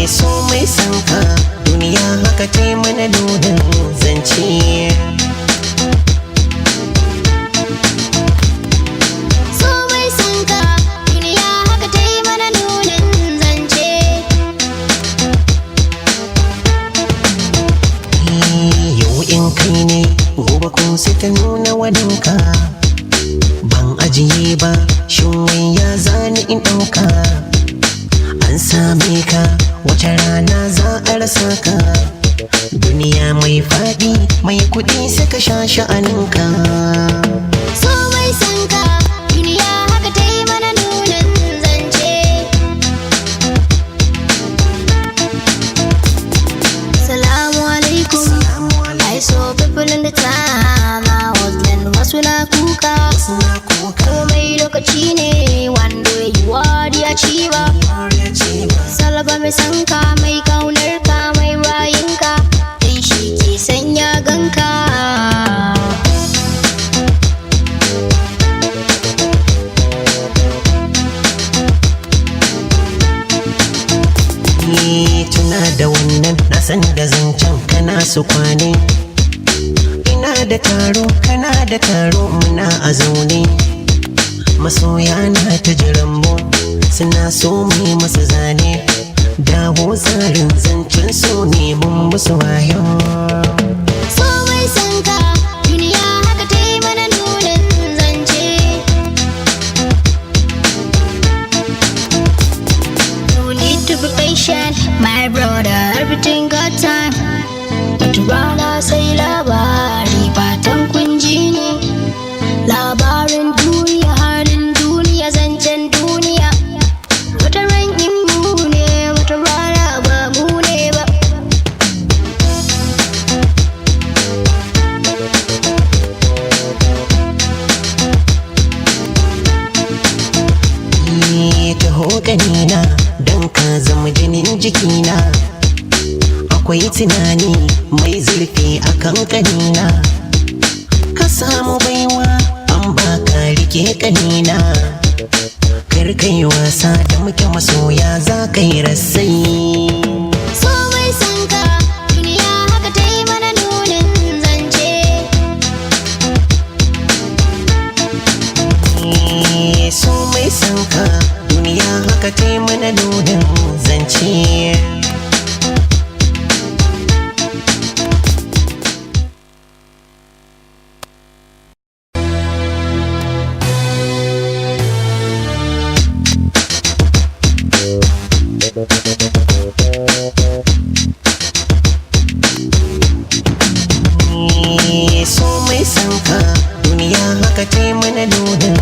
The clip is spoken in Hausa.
So mai sanka duniya haka ta yi mana nunin zance. So mai sanka duniya haka ta yi mana nunin zance. Yau in kai ne gobe kun sai ta nuna waninka. Ban ajiye ba shin wai ya zani in ɗauka. An same ka wata rana za a rasa ka. Duniya mai faɗi mai kuɗi suka sha sha'aninka. So mai sanka duniya haka ta yi mana nunin zance. Salamu alaikum. I saw people in the time I was then wasu na kuka. Komai lokaci ne one day you are the achiever. Salaba mai sanka mai kaunar ka mai rayinka dan shi ke sanya ganka. Tuna da wannan na san da zancen kana su kwane. Ina da taro kana da taro muna a zaune. Masoya na ta jiranmu suna so mu masu zane. Dawo tsarin zancen so ne mun musu wayo. So mai sanka duniya haka ta yi mana nunin zance. You need to be patient my brother, everything got time. Wata rana sai labari fatan kunji ne. Labarin duniya halin duniya zancen duniya. Wata ran in mu ne wata rana ba mu ne ba. Taho ganina don ka zama jinin jikina. Akwai tunani mai zurfi a kan kanina. Ka samu baiwa an baka rike kanina. Kar kai wasa da muke masoya za ka yi rasai. So mai sanka duniya haka ta yi mana nunin zance. So mai sanka duniya haka ta yi mana nunin zance. So mai sanka duniya haka ta yi mana nunin